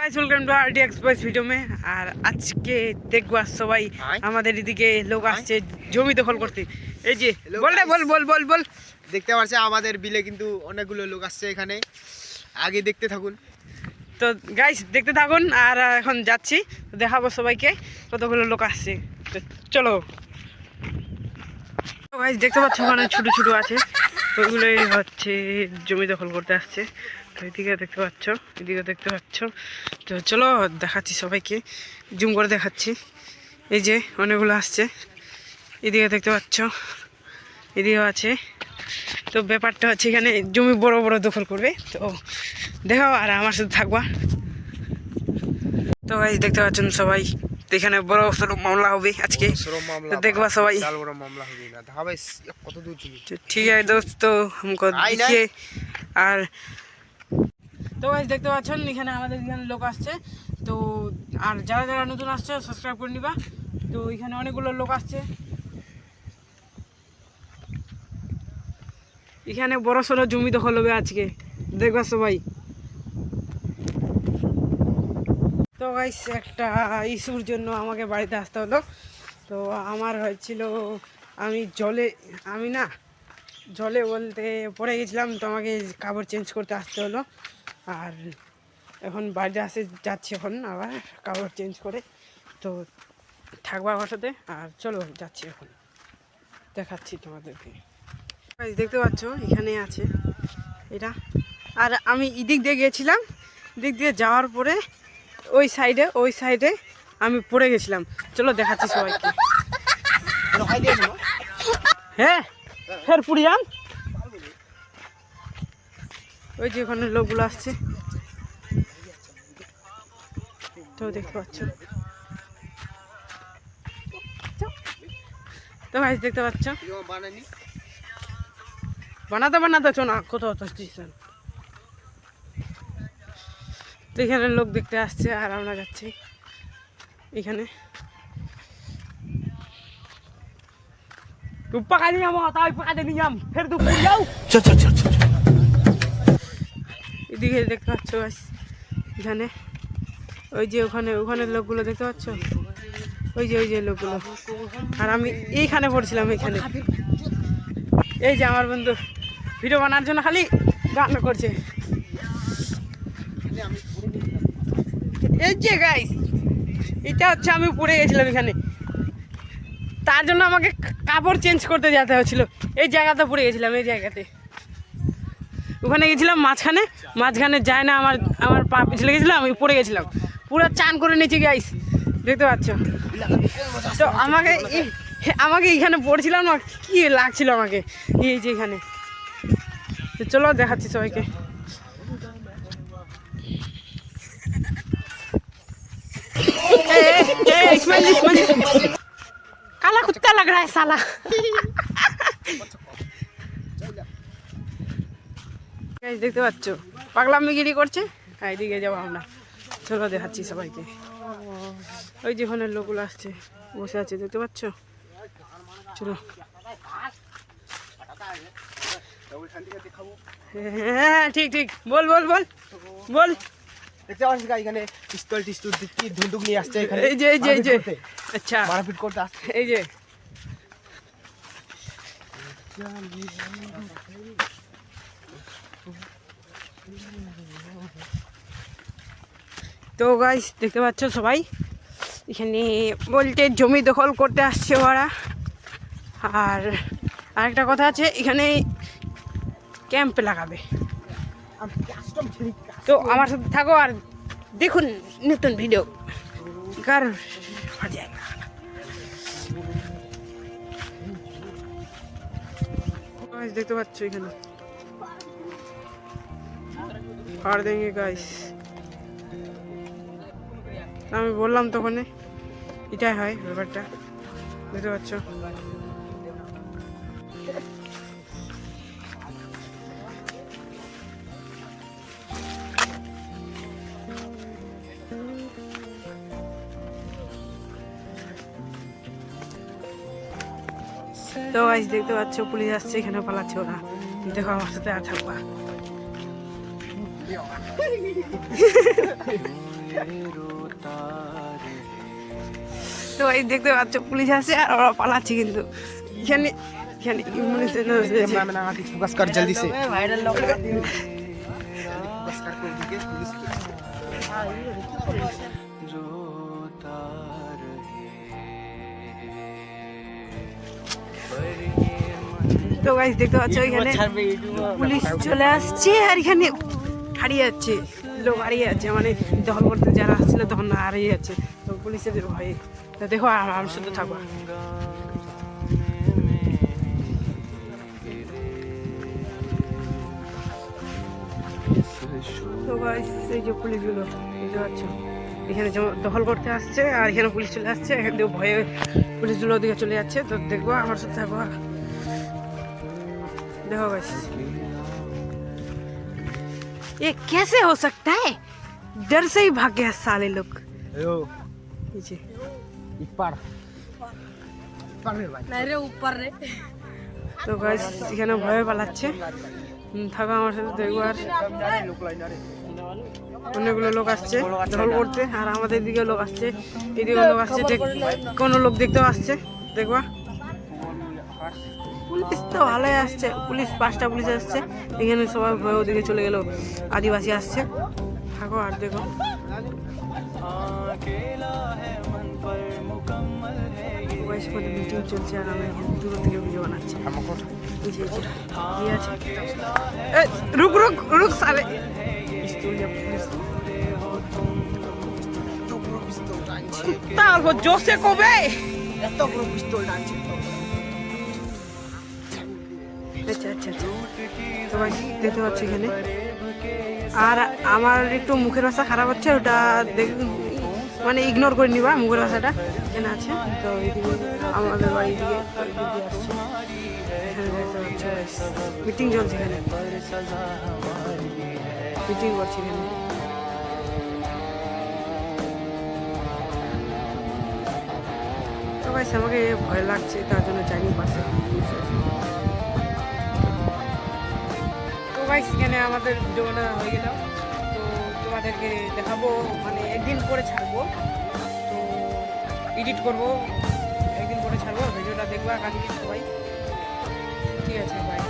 Guys welcome to RT express video में। আর আজকে দেখবো সবাই আমাদের এদিকে লোক আসছে জমি দখল করতে। এই যে বল রে বল বল বল বল দেখতে পাচ্ছেন আমাদের বিলে কিন্তু অনেকগুলো লোক আসছে এখানে, আগে দেখতে থাকুন। তো গাইস দেখতে থাকুন আর এখন যাচ্ছি দেখাবো সবাইকে কতগুলো লোক আসছে। তো চলো গাইস দেখতে পাচ্ছ ওখানে ছোট ছোট আছে, ওইগুলোই হচ্ছে জমি দখল করতে আসছে। তো এদিকে দেখতে পাচ্ছ, এদিকে দেখতে পাচ্ছ। তো চলো দেখাচ্ছি সবাইকে, জুম করে দেখাচ্ছি। এই যে অনেকগুলো আসছে, এদিকে দেখতে পাচ্ছ, এদিকেও আছে। তো ব্যাপারটা হচ্ছে এখানে জমি বড় বড় দখল করবে। তো দেখাও আর আমার সাথে থাকবা। তো গাইস দেখতে পাচ্ছেন সবাই, এখানে বড় সড়ো মামলা হবে আজকে। तो देखवा सबाई ठीक है दोस्तों, हमको देखिए। আর তো গাইস দেখতে পাচ্ছেন এখানে আমাদের এখানে লোক আসছে। তো আর যারা যারা নতুন আসছে সাবস্ক্রাইব করে নিবা। তো এখানে অনেকগুলো লোক আসছে, এখানে বড় সড়ো জমি দখল হবে আজকে, দেখবা সবাই। তো গাইস একটা ইস্যুর জন্য আমাকে বাড়িতে আসতে হলো। তো আমার হয়েছিল আমি জলে বলতে পড়ে গেছিলাম, তো আমাকে কাপড় চেঞ্জ করতে আসতে হলো। আর এখন বাড়িতে যাচ্ছি এখন আবার কাপড় চেঞ্জ করে। তো থাকবো আমার সাথে, আর চলো যাচ্ছি এখন দেখাচ্ছি তোমাদেরকে। দেখতে পাচ্ছ এখানে আছে এটা। আর আমি এদিক দিয়ে গিয়েছিলাম, দিক দিয়ে যাওয়ার পরে ওই সাইডে আমি পড়ে গেছিলাম। চলো দেখাচ্ছি সবাইকে। হ্যাঁ ফের পুড়িয়ান, ওই যে ওখানে লোকগুলো আসছে। তো দেখতে পাচ্ছ, তো গাইস দেখতে পাচ্ছ বানাতে চো না কত স্টেশন। তো এখানে লোক দেখতে আসছে আর আমরা যাচ্ছি এখানে। এদিকে দেখতে পাচ্ছ এখানে ওই যে ওখানে লোকগুলো দেখতে পাচ্ছ, ওই যে লোকগুলো। আর আমি এইখানে পড়ছিলাম, এইখানে। এই যে আমার বন্ধু ভিডিও বানার জন্য খালি গান করছে। এই যে গাইস এটা হচ্ছে আমি পড়ে গেছিলাম এখানে, তার জন্য আমাকে কাপড় চেঞ্জ করতে যেতে হচ্ছিল। এই জায়গাতে পড়ে গেছিলাম, এই জায়গাতে ওখানে গেছিলাম মাঝখানে যায় না, আমার পা পিছলে গেছিলাম, আমি পড়ে গেছিলাম, পুরো চান করে নিয়েছি গাইস দেখতে পাচ্ছ। তো আমাকে এখানে পড়ছিলাম না, কি লাগছিল আমাকে এই যে এখানে। তো চলো দেখাচ্ছি সবাইকে। काला कुत्ता लग रहा है साला। দেখতে পাচ্ছ পাগলামিগিরি করছে। এইদিকে যাবো আমরা, চলো দেখাচ্ছি সবাইকে। ওই যে ওখানে লোকগুলো আসছে, বসে আছে দেখতে পাচ্ছ। চলো হ্যাঁ ঠিক বল বল বল বল। দেখতে পাচ্ছেন এখানে পিস্তল কি ধুন্দুক নিয়ে আসছে এখানে। এই যে আচ্ছা মারপিট করতে আসছে। এই যে তো গাইস দেখতে পাচ্ছ সবাই এখানে বলতে জমি দখল করতে আসছে ওরা। আর আরেকটা কথা আছে, এখানে ক্যাম্প লাগাবে। তো আমার সাথে থাকো আর দেখুন নতুন ভিডিও কার দেখতে পাচ্ছ এখানে ফাড় দেঙ্গে গাইস। আমি বললাম তখন এটাই হয় ব্যাপারটা, দেখতে পাচ্ছ। তো গাইস দেখতে পাচ্ছ পুলিশ আসছে, এখানে পালাচ্ছে ওরা। দেখো আমার সাথে আর থাকবা। তো এই দেখতে পাচ্ছ পুলিশ আছে আর ওরা পালাচ্ছে কিন্তু এখানে এখানে ইমিউনিটি कैमरा में आके फोकस कर जल्दी से वायरल लोग फोकस कर को दिखे पुलिस की जो तार তো গাইস দেখতে পাচ্ছ এখানে পুলিশ চলে আসছে আর এখানে হারিয়ে যাচ্ছে লোক হারিয়ে যাচ্ছে মানে দখল করতে যারা আসছিল তখন হারিয়ে যাচ্ছে তো পুলিশের ভয়ে তো দেখো আর শুধু থাকো তো গাইস এই যে পুলিশগুলো বুঝতে পারছো এখানে দখল করতে আসছে আর এখানে পুলিশ চলে আসছে এখান থেকে ভয়ে পুলিশগুলো ওদিকে চলে যাচ্ছে তো দেখবো আমার সাথে থাকো देखो बस ये कैसे हो सकता है डर से ही भाग गया साले लोग यो नीचे ऊपर ऊपर रे भाई नहीं रे ऊपर रे তো গাইস এখানে ভয়ে পালাচ্ছে থাকো আমার সাথে দেখবো আর অনেকগুলো লোক আসছে দখল করতে আর আমাদের দিকে লোক আসছে এদিকে লোক আসছে যে কোনো লোক দেখতেও আসছে দেখবা পুলিশ তো ভালোই আসছে পুলিশ 5টা পুলিশ আসছে এখানে সবাই ভয়ে ওদিকে চলে গেল আদিবাসী আসছে থাকো আর দেখো মিটিং চলছে আর আমি দূর থেকে ভিডিও বানাচ্ছি রুক রুক রুক সালে তারপর জোসে কবে এত বড় পিস্তল ডানছে আচ্ছা আচ্ছা আচ্ছা তো ভাই দেখতে পাচ্ছি এখানে আর আমার একটু মুখের ভাষা খারাপ হচ্ছে ওটা মানে ইগনোর করে নিবা মুখের ভাষাটা এখানে আছে তো এইদিকে আমাদের বাড়ি দিকে আসছে এখানে দেখতে পাচ্ছি মিটিং চলছে এখানে মিটিং করছে এখানে তো ভাই আমাকে ভয় লাগছে তার জন্য চাইনি পাশে গাইস এখানে আমাদের ভিডিওটা হয়ে গেল তো তোমাদেরকে দেখাবো মানে একদিন পরে ছাড়বো তো এডিট করবো একদিন পরে ছাড়বো ভিডিওটা দেখবা কালকে সবাই ঠিক আছে বাই